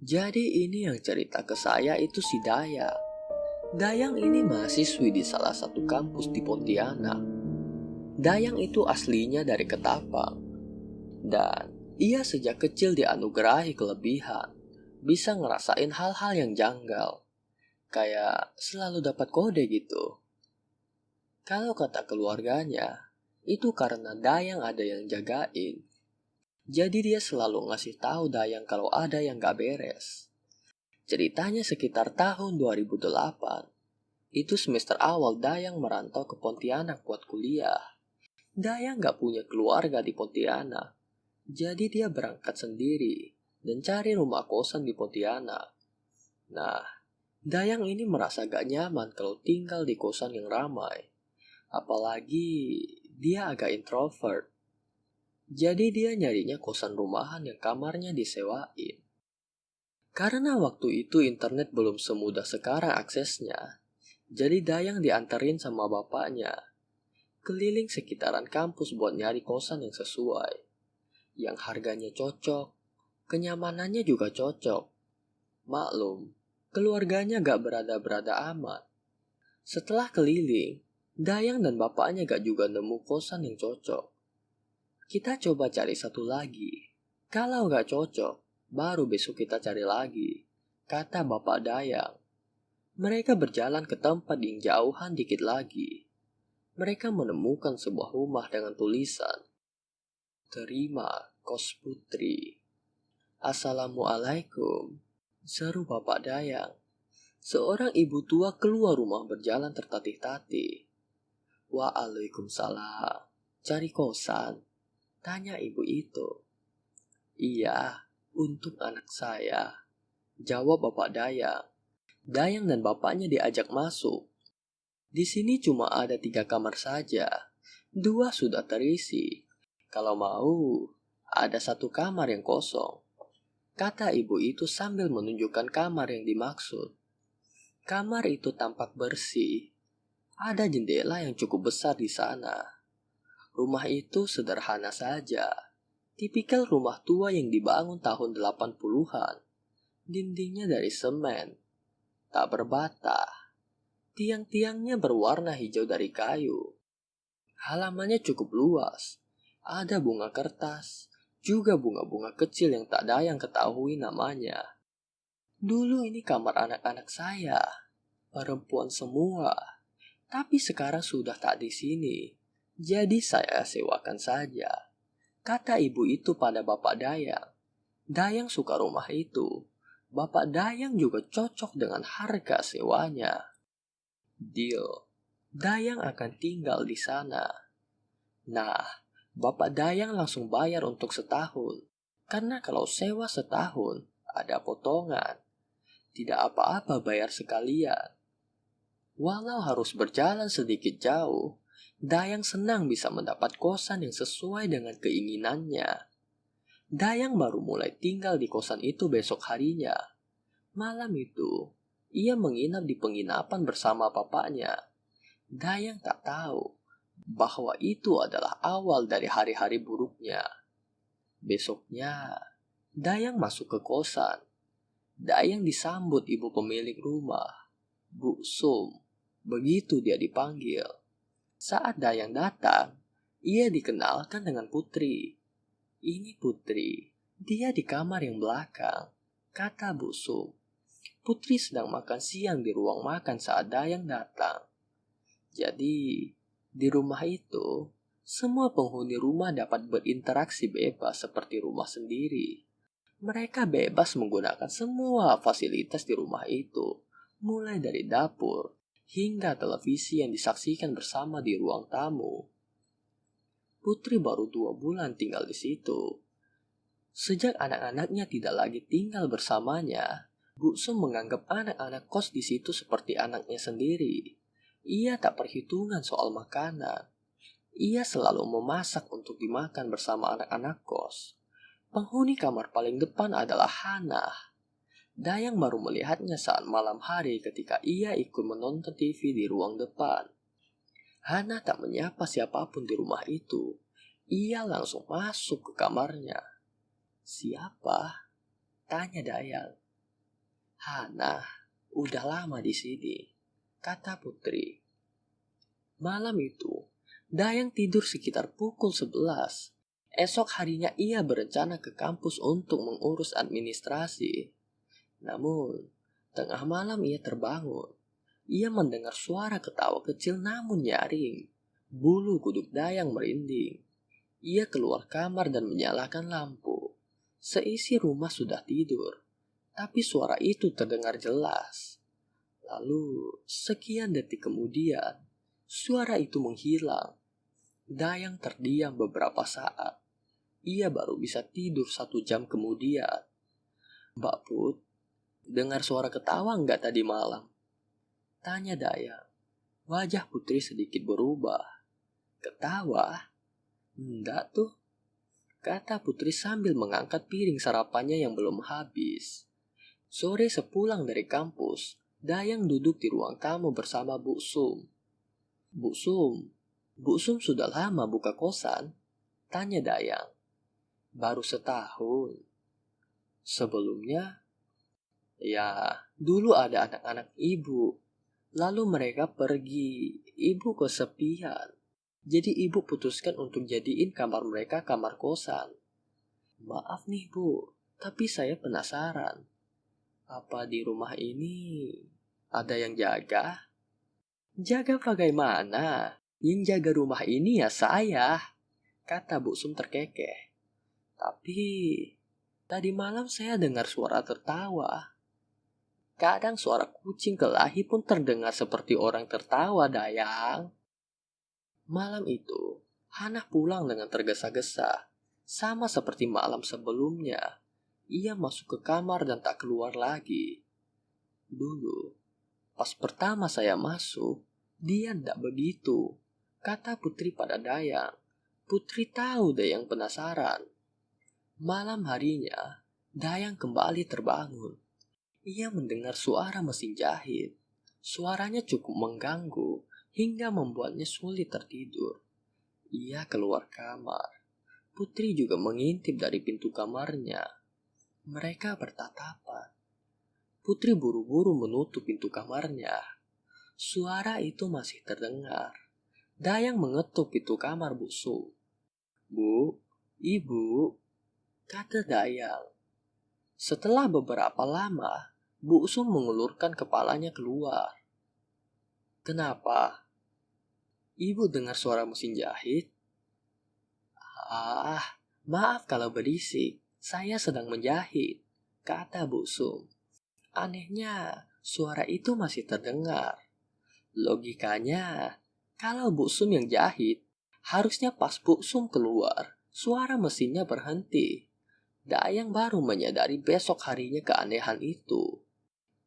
Jadi ini yang cerita ke saya itu si Dayang. Dayang ini mahasiswi di salah satu kampus di Pontianak. Dayang itu aslinya dari Ketapang. Dan ia sejak kecil dianugerahi kelebihan. Bisa ngerasain hal-hal yang janggal. Kayak selalu dapat kode gitu. Kalau kata keluarganya, itu karena Dayang ada yang jagain. Jadi dia selalu ngasih tahu Dayang kalau ada yang gak beres. Ceritanya sekitar tahun 2008. Itu semester awal Dayang merantau ke Pontianak buat kuliah. Dayang gak punya keluarga di Pontianak. Jadi dia berangkat sendiri dan cari rumah kosan di Pontianak. Nah, Dayang ini merasa gak nyaman kalau tinggal di kosan yang ramai. Apalagi dia agak introvert. Jadi dia nyarinya kosan rumahan yang kamarnya disewain. Karena waktu itu internet belum semudah sekarang aksesnya. Jadi Dayang dianterin sama bapaknya keliling sekitaran kampus buat nyari kosan yang sesuai. Yang harganya cocok, kenyamanannya juga cocok. Maklum, keluarganya gak berada-berada amat. Setelah keliling, Dayang dan bapaknya gak juga nemu kosan yang cocok. Kita coba cari satu lagi. Kalau gak cocok, baru besok kita cari lagi, kata bapak Dayang. Mereka berjalan ke tempat yang jauhan dikit lagi. Mereka menemukan sebuah rumah dengan tulisan, "Terima kos Putri." "Assalamualaikum," seru bapak Dayang. Seorang ibu tua keluar rumah berjalan tertatih-tatih. "Waalaikumsalam. Cari kosan?" tanya ibu itu. "Iya, untuk anak saya," jawab bapak Dayang. Dayang dan bapaknya diajak masuk. Di sini cuma ada 3 kamar saja. 2 sudah terisi. Kalau mau, ada 1 kamar yang kosong, kata ibu itu sambil menunjukkan kamar yang dimaksud. Kamar itu tampak bersih. Ada jendela yang cukup besar di sana. Rumah itu sederhana saja. Tipikal rumah tua yang dibangun tahun 80-an. Dindingnya dari semen, tak berbata. Tiang-tiangnya berwarna hijau dari kayu. Halamannya cukup luas. Ada bunga kertas, juga bunga-bunga kecil yang tak ada yang ketahui namanya. Dulu ini kamar anak-anak saya, perempuan semua. Tapi sekarang sudah tak di sini. Jadi saya sewakan saja, kata ibu itu pada bapak Dayang. Dayang suka rumah itu. Bapak Dayang juga cocok dengan harga sewanya. Deal. Dayang akan tinggal di sana. Nah, bapak Dayang langsung bayar untuk setahun. Karena kalau sewa setahun, ada potongan. Tidak apa-apa bayar sekalian. Walau harus berjalan sedikit jauh, Dayang senang bisa mendapat kosan yang sesuai dengan keinginannya. Dayang baru mulai tinggal di kosan itu besok harinya. Malam itu, ia menginap di penginapan bersama bapaknya. Dayang tak tahu bahwa itu adalah awal dari hari-hari buruknya. Besoknya, Dayang masuk ke kosan. Dayang disambut ibu pemilik rumah, Bu Sum. Begitu dia dipanggil. Saat Dayang datang, ia dikenalkan dengan Putri. "Ini Putri, dia di kamar yang belakang," kata Bu Sum. Putri sedang makan siang di ruang makan saat Dayang datang. Jadi, di rumah itu, semua penghuni rumah dapat berinteraksi bebas seperti rumah sendiri. Mereka bebas menggunakan semua fasilitas di rumah itu, mulai dari dapur hingga televisi yang disaksikan bersama di ruang tamu. Putri baru 2 bulan tinggal di situ. Sejak anak-anaknya tidak lagi tinggal bersamanya, Bu Sum menganggap anak-anak kos di situ seperti anaknya sendiri. Ia tak perhitungan soal makanan. Ia selalu memasak untuk dimakan bersama anak-anak kos. Penghuni kamar paling depan adalah Hana. Dayang baru melihatnya saat malam hari ketika ia ikut menonton TV di ruang depan. Hana tak menyapa siapapun di rumah itu. Ia langsung masuk ke kamarnya. "Siapa?" tanya Dayang. Hana, udah lama di sini, kata Putri. Malam itu, Dayang tidur sekitar pukul 11. Esok harinya ia berencana ke kampus untuk mengurus administrasi. Namun, tengah malam ia terbangun. Ia mendengar suara ketawa kecil namun nyaring. Bulu kuduk Dayang merinding. Ia keluar kamar dan menyalakan lampu. Seisi rumah sudah tidur, tapi suara itu terdengar jelas. Lalu, sekian detik kemudian, suara itu menghilang. Dayang terdiam beberapa saat. Ia baru bisa tidur 1 jam kemudian. Mbak Put, dengar suara ketawa enggak tadi malam? Tanya Dayang. Wajah Putri sedikit berubah. Ketawa? Enggak tuh, kata Putri sambil mengangkat piring sarapannya yang belum habis. Sore sepulang dari kampus, Dayang duduk di ruang tamu bersama Bu Sum. Bu Sum sudah lama buka kosan? Tanya Dayang. Baru setahun. Sebelumnya, ya dulu ada anak-anak ibu. Lalu mereka pergi, ibu kesepian. Jadi ibu putuskan untuk jadiin kamar mereka kamar kosan. Maaf nih Bu, tapi saya penasaran. Apa di rumah ini ada yang jaga? Jaga bagaimana? Yang jaga rumah ini ya saya, kata Bu Sum terkekeh. Tapi tadi malam saya dengar suara tertawa. Kadang suara kucing kelahi pun terdengar seperti orang tertawa, Dayang. Malam itu, Hana pulang dengan tergesa-gesa, sama seperti malam sebelumnya. Ia masuk ke kamar dan tak keluar lagi. Dulu, pas pertama saya masuk, dia ndak begitu, kata Putri pada Dayang. Putri tahu Dayang penasaran. Malam harinya, Dayang kembali terbangun. Ia mendengar suara mesin jahit. Suaranya cukup mengganggu hingga membuatnya sulit tertidur. Ia keluar kamar. Putri juga mengintip dari pintu kamarnya. Mereka bertatapan. Putri buru-buru menutup pintu kamarnya. Suara itu masih terdengar. Dayang mengetuk pintu kamar Bu Su. Bu, Ibu, kata Dayang. Setelah beberapa lama, Bu Sum mengulurkan kepalanya keluar. Kenapa? Ibu dengar suara mesin jahit? Ah, maaf kalau berisik. Saya sedang menjahit, kata Bu Sum. Anehnya, suara itu masih terdengar. Logikanya, kalau Bu Sum yang jahit, harusnya pas Bu Sum keluar, suara mesinnya berhenti. Dayang baru menyadari besok harinya keanehan itu.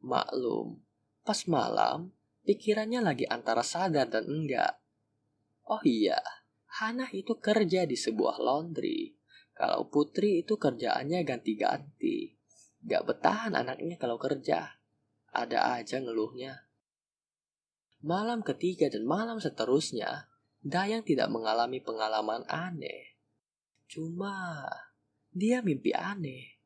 Maklum, pas malam, pikirannya lagi antara sadar dan enggak. Oh iya, Hana itu kerja di sebuah laundry. Kalau Putri itu kerjaannya ganti-ganti. Gak betahan anaknya kalau kerja. Ada aja ngeluhnya. Malam ketiga dan malam seterusnya, Dayang tidak mengalami pengalaman aneh. Cuma, dia mimpi aneh.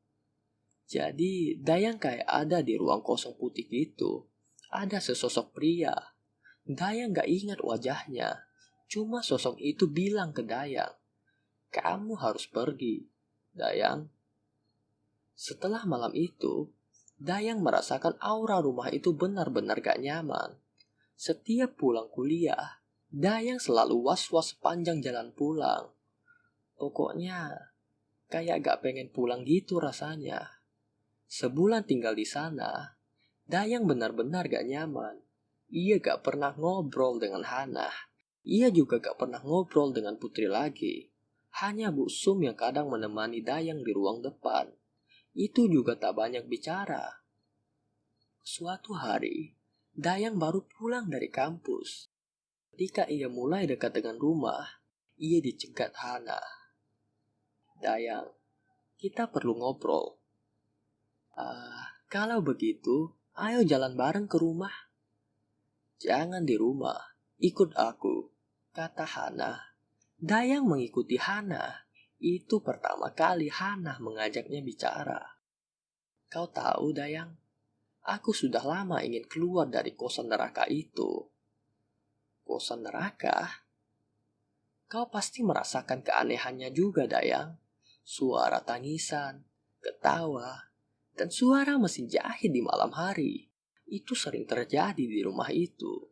Jadi, Dayang kayak ada di ruang kosong putih itu. Ada sesosok pria. Dayang gak ingat wajahnya. Cuma sosok itu bilang ke Dayang, kamu harus pergi, Dayang. Setelah malam itu, Dayang merasakan aura rumah itu benar-benar gak nyaman. Setiap pulang kuliah, Dayang selalu was-was sepanjang jalan pulang. Pokoknya, kayak gak pengen pulang gitu rasanya. Sebulan tinggal di sana, Dayang benar-benar gak nyaman. Ia gak pernah ngobrol dengan Hana. Ia juga gak pernah ngobrol dengan Putri lagi. Hanya Bu Sum yang kadang menemani Dayang di ruang depan. Itu juga tak banyak bicara. Suatu hari, Dayang baru pulang dari kampus. Ketika ia mulai dekat dengan rumah, ia dicegat Hana. Dayang, kita perlu ngobrol. Kalau begitu, ayo jalan bareng ke rumah. Jangan di rumah, ikut aku, kata Hana. Dayang mengikuti Hana. Itu pertama kali Hana mengajaknya bicara. Kau tahu Dayang, Aku sudah lama ingin keluar dari kosan neraka itu. Kosan neraka? Kau pasti merasakan keanehannya juga, Dayang. Suara tangisan, ketawa, dan suara mesin jahit di malam hari. Itu sering terjadi di rumah itu.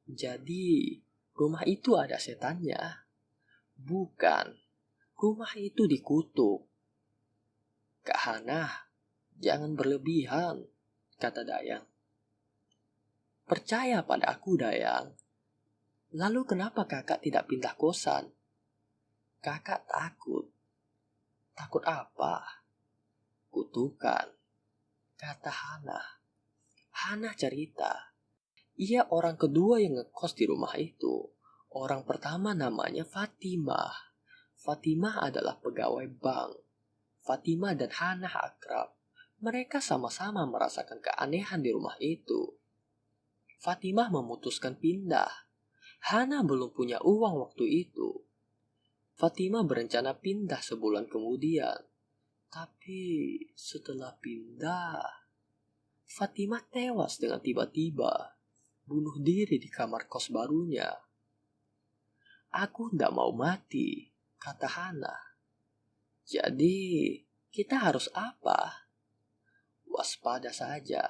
Jadi, rumah itu ada setannya. Bukan, rumah itu dikutuk. Kak Hana, jangan berlebihan, kata Dayang. Percaya pada aku, Dayang. Lalu kenapa kakak tidak pindah kosan? Kakak takut. Takut apa? Kutukan, kata Hana. Hana cerita, ia orang kedua yang ngekos di rumah itu. Orang pertama namanya Fatimah. Fatimah adalah pegawai bank. Fatimah dan Hana akrab. Mereka sama-sama merasakan keanehan di rumah itu. Fatimah memutuskan pindah. Hana belum punya uang waktu itu. Fatimah berencana pindah sebulan kemudian. Tapi setelah pindah, Fatimah tewas dengan tiba-tiba. Bunuh diri di kamar kos barunya. Aku tidak mau mati, kata Hana. Jadi, kita harus apa? Waspada saja,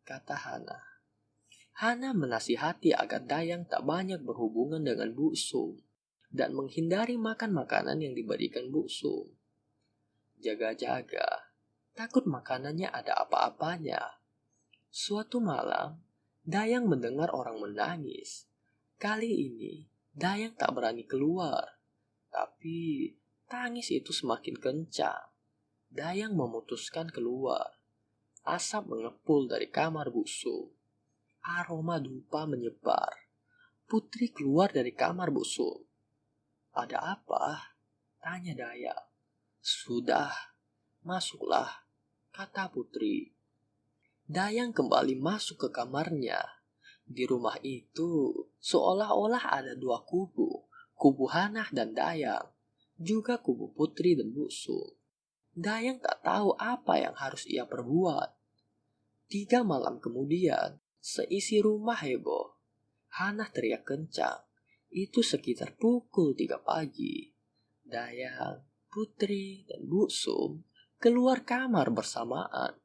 kata Hana. Hana menasihati agar Dayang tak banyak berhubungan dengan Bu Sum dan menghindari makan makanan yang diberikan Bu Sum. Jaga-jaga, takut makanannya ada apa-apanya. Suatu malam, Dayang mendengar orang menangis. Kali ini, Dayang tak berani keluar. Tapi, tangis itu semakin kencang. Dayang memutuskan keluar. Asap mengepul dari kamar Bu Sum. Aroma dupa menyebar. Putri keluar dari kamar Bu Sum. Ada apa? Tanya Dayang. Sudah, masuklah, kata Putri. Dayang kembali masuk ke kamarnya. Di rumah itu seolah-olah ada dua kubu. Kubu Hana dan Dayang. Juga kubu Putri dan Bu Sum. Dayang tak tahu apa yang harus ia perbuat. 3 malam kemudian, seisi rumah heboh. Hana teriak kencang. Itu sekitar pukul 3 pagi. Dayang, Putri, dan Bu Sum keluar kamar bersamaan.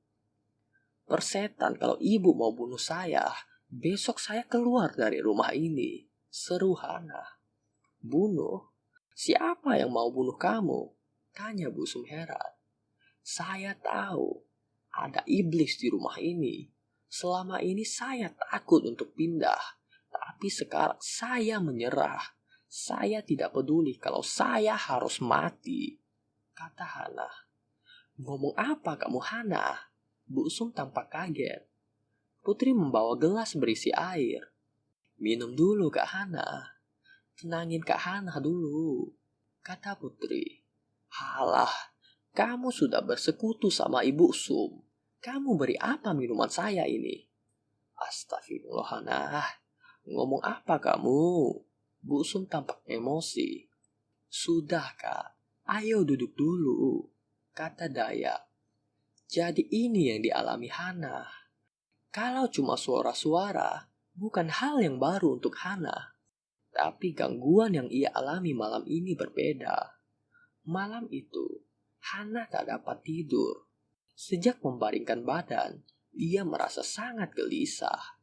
Persetan kalau ibu mau bunuh saya, besok saya keluar dari rumah ini, seru Hana. Bunuh? Siapa yang mau bunuh kamu? Tanya Bu Sum heran. Saya tahu, ada iblis di rumah ini. Selama ini saya takut untuk pindah, tapi sekarang saya menyerah. Saya tidak peduli kalau saya harus mati, kata Hana. Ngomong apa kamu, Hana? Bu Sum tampak kaget. Putri membawa gelas berisi air. Minum dulu, Kak Hana. Tenangin Kak Hana dulu, kata Putri. Halah, kamu sudah bersekutu sama Ibu Sum. Kamu beri apa minuman saya ini? Astagfirullah, Hana. Ngomong apa kamu? Bu Sum tampak emosi. Sudah, Kak. Ayo duduk dulu, kata Daya. Jadi ini yang dialami Hana. Kalau cuma suara-suara, bukan hal yang baru untuk Hana. Tapi gangguan yang ia alami malam ini berbeda. Malam itu, Hana tak dapat tidur. Sejak membaringkan badan, ia merasa sangat gelisah.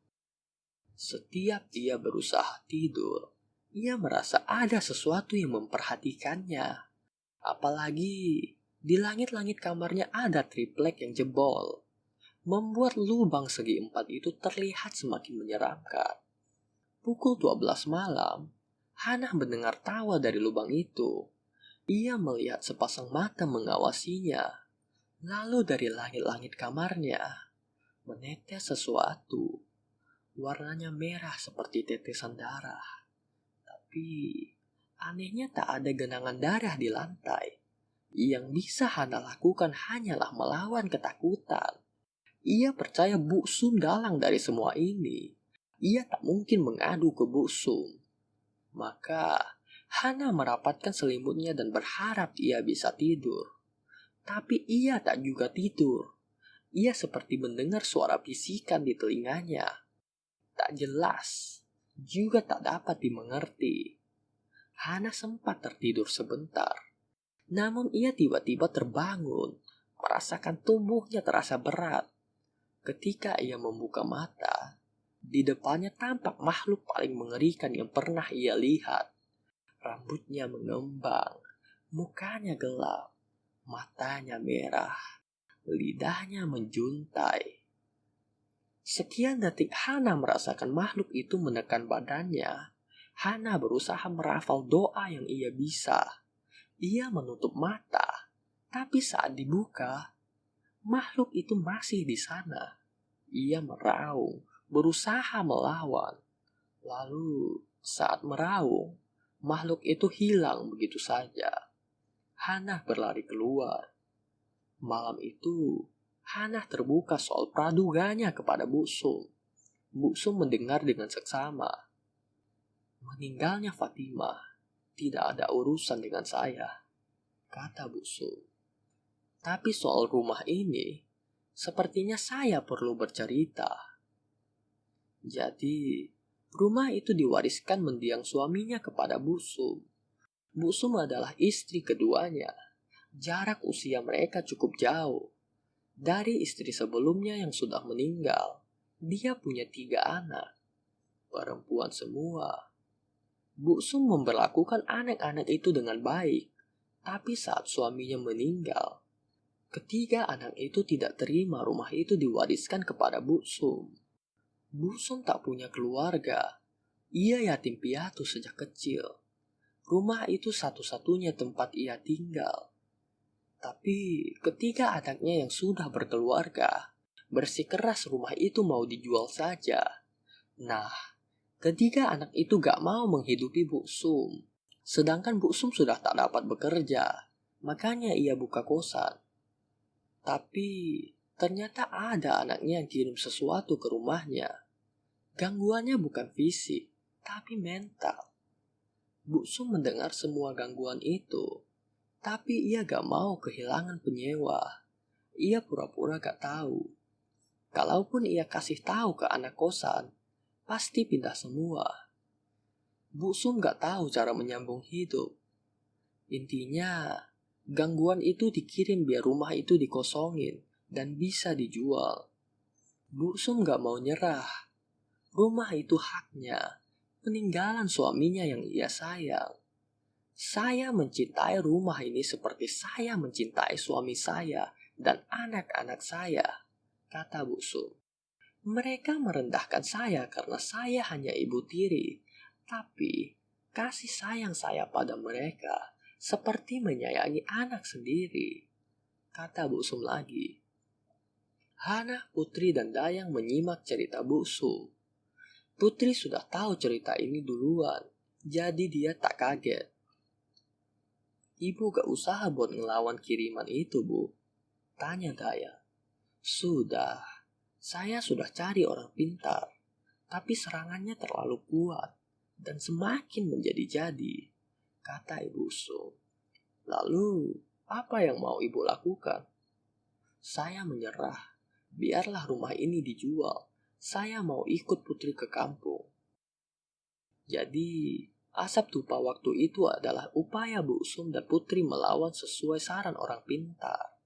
Setiap ia berusaha tidur, ia merasa ada sesuatu yang memperhatikannya. Apalagi di langit-langit kamarnya ada triplek yang jebol, membuat lubang segi 4 itu terlihat semakin menyeramkan. Pukul 12 malam, Hana mendengar tawa dari lubang itu. Ia melihat sepasang mata mengawasinya. Lalu dari langit-langit kamarnya, menetes sesuatu. Warnanya merah seperti tetesan darah. Tapi anehnya tak ada genangan darah di lantai. Yang bisa Hana lakukan hanyalah melawan ketakutan. Ia percaya Bu Sum dalang dari semua ini. Ia tak mungkin mengadu ke Bu Sum. Maka Hana merapatkan selimutnya dan berharap ia bisa tidur. Tapi ia tak juga tidur. Ia seperti mendengar suara bisikan di telinganya. Tak jelas, juga tak dapat dimengerti. Hana sempat tertidur sebentar. Namun ia tiba-tiba terbangun, merasakan tubuhnya terasa berat. Ketika ia membuka mata, di depannya tampak makhluk paling mengerikan yang pernah ia lihat. Rambutnya mengembang, mukanya gelap, matanya merah, lidahnya menjuntai. Sekian detik Hana merasakan makhluk itu menekan badannya. Hana berusaha merafal doa yang ia bisa. Ia menutup mata, tapi saat dibuka, makhluk itu masih di sana. Ia meraung, berusaha melawan. Lalu saat meraung, makhluk itu hilang begitu saja. Hana berlari keluar. Malam itu, Hana terbuka soal praduganya kepada Bu Sum. Bu Sum mendengar dengan seksama. Meninggalnya Fatimah tidak ada urusan dengan saya, kata Bu Sum. Tapi soal rumah ini, sepertinya saya perlu bercerita. Jadi, rumah itu diwariskan mendiang suaminya kepada Bu Sum. Bu Sum adalah istri keduanya. Jarak usia mereka cukup jauh. Dari istri sebelumnya yang sudah meninggal, dia punya 3 anak. Perempuan semua. Bu Sum memperlakukan anak-anak itu dengan baik. Tapi saat suaminya meninggal, ketiga anak itu tidak terima rumah itu diwariskan kepada Bu Sum. Bu Sum tak punya keluarga. Ia yatim piatu sejak kecil. Rumah itu satu-satunya tempat ia tinggal. Tapi ketika anaknya yang sudah berkeluarga bersikeras rumah itu mau dijual saja. Nah, ketiga anak itu gak mau menghidupi Bu Sum. Sedangkan Bu Sum sudah tak dapat bekerja. Makanya ia buka kosan. Tapi ternyata ada anaknya yang kirim sesuatu ke rumahnya. Gangguannya bukan fisik, tapi mental. Bu Sum mendengar semua gangguan itu, tapi ia gak mau kehilangan penyewa. Ia pura-pura gak tahu. Kalaupun ia kasih tahu ke anak kosan, pasti pindah semua. Bu Sum gak tahu cara menyambung hidup. Intinya, gangguan itu dikirim biar rumah itu dikosongin dan bisa dijual. Bu Sum gak mau nyerah. Rumah itu haknya, peninggalan suaminya yang ia sayang. Saya mencintai rumah ini seperti saya mencintai suami saya dan anak-anak saya, kata Bu Sum. Mereka merendahkan saya karena saya hanya ibu tiri, tapi kasih sayang saya pada mereka seperti menyayangi anak sendiri, kata Bu Sum lagi. Hana, Putri, dan Dayang menyimak cerita Bu Sum. Putri sudah tahu cerita ini duluan, jadi dia tak kaget. Ibu gak usaha buat ngelawan kiriman itu, Bu? Tanya Dayang. Sudah, saya sudah cari orang pintar, tapi serangannya terlalu kuat dan semakin menjadi-jadi, kata Ibu Sum. Lalu, apa yang mau Ibu lakukan? Saya menyerah. Biarlah rumah ini dijual. Saya mau ikut Putri ke kampung. Jadi, asap tupa waktu itu adalah upaya Bu Sum dan Putri melawan sesuai saran orang pintar.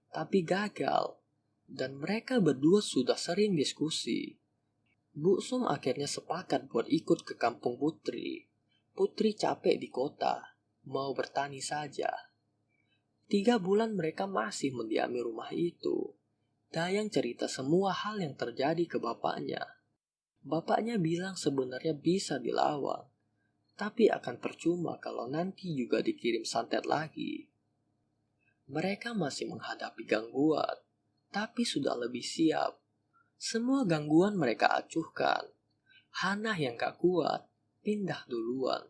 Tapi gagal, dan mereka berdua sudah sering diskusi. Bu Sum akhirnya sepakat buat ikut ke kampung Putri. Putri capek di kota, mau bertani saja. 3 bulan mereka masih mendiami rumah itu. Dayang cerita semua hal yang terjadi ke bapaknya. Bapaknya bilang sebenarnya bisa dilawan, tapi akan percuma kalau nanti juga dikirim santet lagi. Mereka masih menghadapi gangguan, tapi sudah lebih siap. Semua gangguan mereka acuhkan. Hana yang gak kuat, pindah duluan.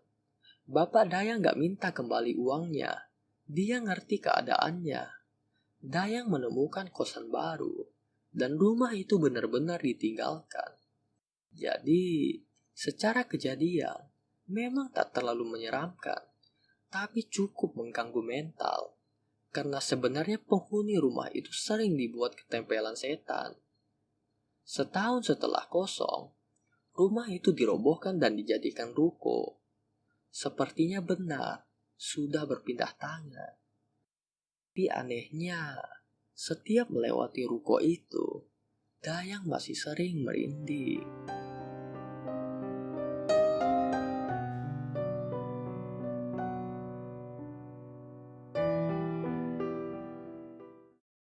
Bapak Dayang gak minta kembali uangnya. Dia ngerti keadaannya. Dayang menemukan kosan baru, dan rumah itu benar-benar ditinggalkan. Jadi, secara kejadian, memang tak terlalu menyeramkan, tapi cukup mengganggu mental. karena sebenarnya penghuni rumah itu sering dibuat ketempelan setan. Setahun setelah kosong, rumah itu dirobohkan dan dijadikan ruko. Sepertinya benar, sudah berpindah tangan. Tapi anehnya, setiap melewati ruko itu, Dayang masih sering merinding.